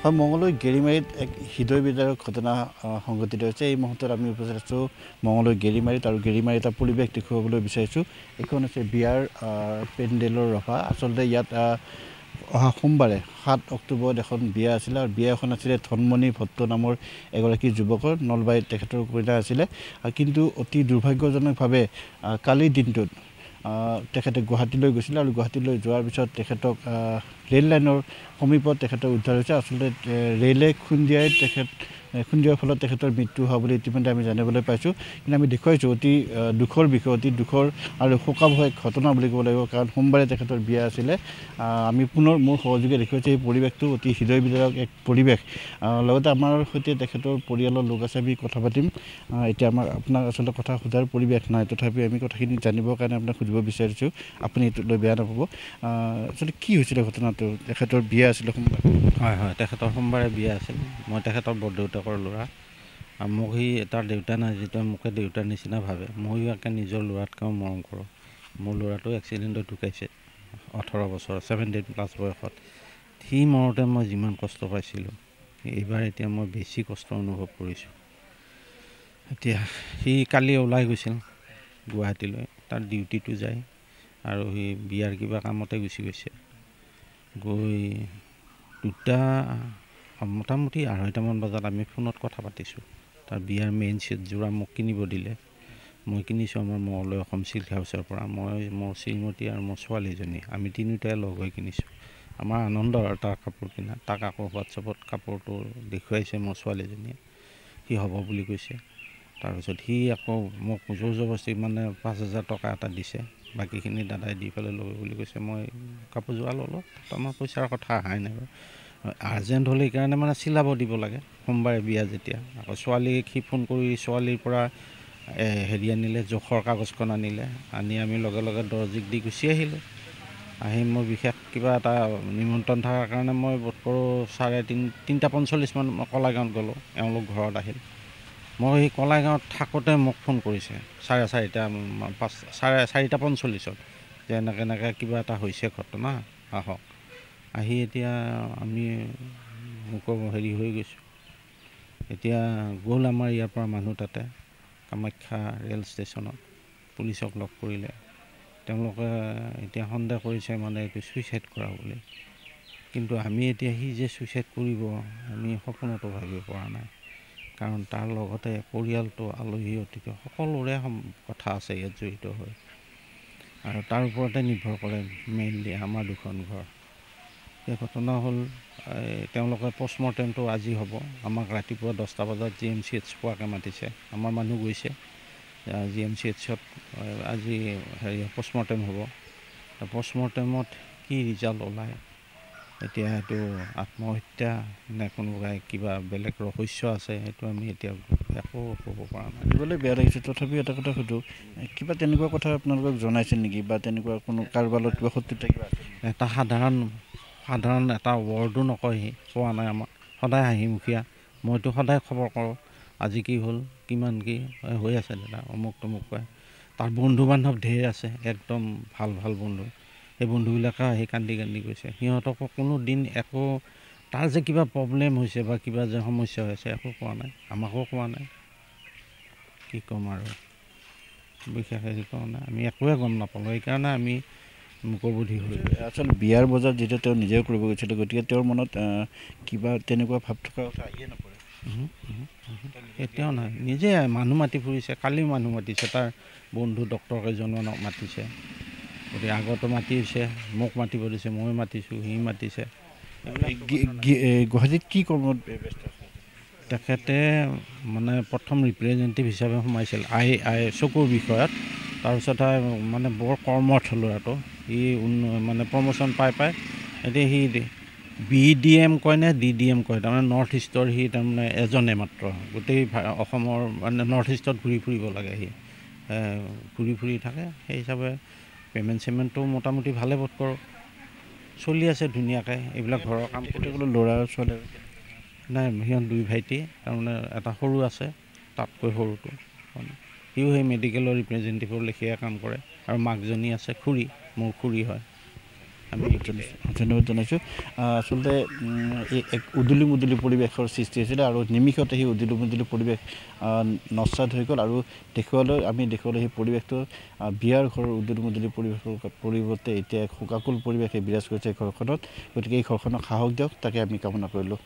হয় মঙলদৈ গেৰিমাৰীত এক হৃদয় বিদাৰক ঘটনা সংঘটিত হৈছে। এই মুহূৰ্তত আমি উপস্থিত আছোঁ মঙলদৈ গেৰিমাৰীত আৰু গেৰিমাৰীত এটা পৰিৱেশ দেখুৱাবলৈ বিচাৰিছোঁ। এইখন হৈছে বিয়াৰ পেণ্ডেলৰ ৰভা। আচলতে ইয়াত অহা সোমবাৰে 7 অক্টোবৰত এখন বিয়া আছিলে আৰু বিয়া এখন আছিলে ধনমণি ভট্ট নামৰ এগৰাকী যুৱকৰ। নলবাৰীত তেখেতৰ কইনা আছিলে, কিন্তু অতি দুৰ্ভাগ্যজনকভাৱে কালিৰ দিনটোত তেখেতে গুৱাহাটীলৈ গৈছিলে আৰু গুৱাহাটীলৈ যোৱাৰ পিছত তেখেতক ৰেল লাইনৰ সমীপত তেখেতৰ উদ্ধাৰ হৈছে। আচলতে ৰেলে খুন্দিয়াৰ ফলত তেখেতৰ মৃত্যু হোৱা বুলি ইতিমধ্যে আমি জানিবলৈ পাইছোঁ। কিন্তু আমি দেখুৱাইছোঁ অতি দুখৰ বিষয়, অতি দুখৰ আৰু শোকাবহ এক ঘটনা বুলি ক'ব লাগিব, কাৰণ সোমবাৰে তেখেতৰ বিয়া আছিলে। আমি পুনৰ মোৰ সহযোগে দেখুৱাইছোঁ এই পৰিৱেশটো অতি হৃদয় বিদাৰক এক পৰিৱেশ। লগতে আমাৰ সৈতে তেখেতৰ পৰিয়ালৰ লোক আছে, আমি কথা পাতিম। এতিয়া আপোনাক আচলতে কথা সোধাৰ পৰিৱেশ নাই, তথাপিও আমি কথাখিনি জানিবৰ কাৰণে আপোনাক সুধিব বিচাৰিছোঁ, আপুনি এইটো লৈ বেয়া নাপাব। আচলতে কি হৈছিলে ঘটনাটো? তেখেতৰ বিয়া আছিলে সোমবাৰে? হয় হয়, তেখেতৰ সোমবাৰে বিয়া আছিল। মই তেখেতৰ বৰদেউতাকৰ ল'ৰা। মোক সি তাৰ দেউতা নাই, যিটো মোকে দেউতাৰ নিচিনা ভাবে। ময়ো ইয়াকে নিজৰ ল'ৰাতকৈও মৰম কৰোঁ। মোৰ ল'ৰাটো এক্সিডেণ্টত ঢুকাইছে 18 বছৰ, 17+ বয়সত। সি মৰোতে মই যিমান কষ্ট পাইছিলোঁ, এইবাৰ এতিয়া মই বেছি কষ্ট অনুভৱ কৰিছোঁ। এতিয়া সি কালি ওলাই গৈছিল গুৱাহাটীলৈ, তাৰ ডিউটিটো যায় আৰু সি বিয়াৰ কিবা কামতে গুচি গৈছে। গৈ মোটামুটি 2:30মান বজাত আমি ফোনত কথা পাতিছোঁ। তাৰ বিয়াৰ মেইন ছেটযোৰা মোক কিনিব দিলে। মই কিনিছোঁ আমাৰ মঙলদৈ অসম চিল্ক হাউচৰ পৰা। মই, মোৰ শ্ৰীমতী আৰু মোৰ ছোৱালীজনী, আমি তিনিওটাই লগ হৈ কিনিছোঁ। আমাৰ আনন্দ আৰু তাৰ কাপোৰ কিনা। তাক আকৌ হোৱাটছআপত কাপোৰটো দেখুৱাইছে মোৰ ছোৱালীজনীয়ে, সি হ'ব বুলি কৈছে। তাৰপিছত সি আকৌ মোক জোৰ জবৰদস্তি 5,000 টকা এটা দিছে, বাকীখিনি দাদাই দি পেলাই ল'ব বুলি কৈছে। মই কাপোৰযোৰা ল'লোঁ। আমাৰ পইচাৰ কথা অহাই নাই বাৰু। আৰ্জেণ্ট হ'লে সেইকাৰণে চিলাব দিব লাগে সোমবাৰে বিয়া যেতিয়া। আকৌ ছোৱালীক সি ফোন কৰি ছোৱালীৰ পৰা আনিলে, জোখৰ কাগজখন আনিলে। আনি আমি লগে লগে দৰ্জিক দি গুচি আহিলোঁ। আহি মোৰ বিশেষ কিবা এটা নিমন্ত্ৰণ থকাৰ কাৰণে মই বোধ কৰোঁ 3:45 মই কলাগাঁৱত গ'লোঁ। এওঁলোক ঘৰত আহিল। মই সেই কলাগাঁৱত থাকোঁতে মোক ফোন কৰিছে 4:45 যে এনেকৈ কিবা এটা হৈছে ঘটনা, আহক। আহি এতিয়া আমি হেৰি হৈ গৈছোঁ। এতিয়া গ'ল আমাৰ ইয়াৰ পৰা মানুহ তাতে কামাখ্যা ৰেল ষ্টেচনত, পুলিচক লগ কৰিলে। তেওঁলোকে এতিয়া সন্দেহ কৰিছে এইটো ছুইচাইড কৰা বুলি। কিন্তু আমি এতিয়া সি যে ছুইচাইড কৰিব, আমি সপোনতো ভাবিব পৰা নাই। কাৰণ তাৰ লগতে পৰিয়ালটো, আলহী অতিথি সকলোৰে কথা আছে ইয়াত জড়িত হৈ, আৰু তাৰ ওপৰতে নিৰ্ভৰ কৰে মেইনলি আমাৰ দুখন ঘৰ। এই ঘটনা হ'ল, তেওঁলোকে পষ্টমৰ্টেমটো আজি হ'ব। আমাক ৰাতিপুৱা 10টা বজাত GMCH পোৱাকৈ মাতিছে। আমাৰ মানুহ গৈছে GMCHত। আজি পষ্টমৰ্টেম হ'ব। পষ্টমৰ্টেমত কি ৰিজাল্ট ওলায়, এতিয়া সেইটো আত্মহত্যা নে কোনোবাই কিবা বেলেগ ৰহস্য আছে, সেইটো আমি এতিয়া একো ক'ব পৰা নাই। দিবলৈ বেয়া লাগিছে। তথাপিও এটা কথা সুধোঁ, কিবা তেনেকুৱা কথা আপোনালোকক জনাইছিল নেকি, বা তেনেকুৱা কোনো কাৰোবাৰ লগত কিবা শত্ৰুতা কিবা আছে? এটা সাধাৰণ এটা ৱৰ্ডো নকয়, সি কোৱা নাই আমাক। সদায় হাঁহিমুখীয়া। মইতো সদায় খবৰ কৰোঁ, আজি কি হ'ল, কিমান কি হৈ আছে দাদা, অমুক তমুক কয়। তাৰ বন্ধু বান্ধৱ ঢেৰ আছে, একদম ভাল ভাল বন্ধু। সেই বন্ধুবিলাকে আহি কান্দি কান্দি গৈছে। সিহঁতকো কোনো দিন একো তাৰ যে কিবা প্ৰব্লেম হৈছে বা কিবা যে সমস্যা হৈছে একো কোৱা নাই, আমাকো কোৱা নাই। কি ক'ম আৰু, বিশেষ হেৰি কৰা নাই, আমি একোৱে গম নাপালোঁ। সেইকাৰণে আমি মুকবধি হৈ আচলতে বিয়াৰ বজাৰ যেতিয়া তেওঁ নিজে কৰিব গৈছিলে, গতিকে তেওঁৰ মনত কিবা তেনেকুৱা ভাৱ থকা কথা আহিয়ে নপৰে? এতিয়াও নাই, নিজে মানুহ মাতি ফুৰিছে। কালিও মানুহ মাতিছে, তাৰ বন্ধু ডক্তৰ কেইজনমানক মাতিছে। গতিকে আগতো মাতিছে, মোক মাতিব দিছে, মই মাতিছোঁ, সি মাতিছে। গুৱাহাটীত কি কৰ্মত ব্যস্ত আছে তেখেতে? প্ৰথম ৰিপ্ৰেজেণ্টেটিভ হিচাপে সোমাইছিল চকুৰ বিষয়ত। তাৰপিছত বৰ কৰ্মঠ ল'ৰাটো। সি প্ৰমোশ্যন পাই এতিয়া সি BDM কয় নে DDM কয়, তাৰমানে নৰ্থ ইষ্টৰ সি এজনে মাত্ৰ। গোটেই অসমৰ নৰ্থ ইষ্টত ঘূৰি ফুৰিব লাগে। সি ঘূৰি ফুৰি থাকে। সেই হিচাপে পে'মেণ্টটো মোটামুটি ভালে বোধ কৰোঁ, চলি আছে ধুনীয়াকৈ। এইবিলাক ঘৰৰ কাম কৰি বোলো ল'ৰা ছোৱালী নাই, সিহঁত 2 ভাইটি। তাৰমানে এটা সৰু আছে, তাতকৈ সৰুটো। সিও সেই মেডিকেলৰ ৰিপ্ৰেজেণ্টেটিভৰ লেখীয়া কাম কৰে। আৰু মাকজনী আছে খুৰী, মোৰ খুৰী হয়। আমি ধন্যবাদ জনাইছোঁ আচলতে এই এক উদুলি মুদুলি পৰিৱেশৰ সৃষ্টি হৈছিলে আৰু নিমিষতে সেই উদুলি মুদুলি পৰিৱেশ নস্বাত হৈ গ'ল আৰু আমি দেখুৱালোঁ সেই পৰিৱেশটো বিয়াৰ ঘৰৰ উদুলি মুদুলি পৰিৱেশৰ পৰিৱৰ্তে এতিয়া এক শোকাকুল পৰিৱেশে বিৰাজ কৰিছে ঘৰখনত গতিকে এই ঘৰখনক সাহস দিয়ক তাকে আমি কামনা কৰিলোঁ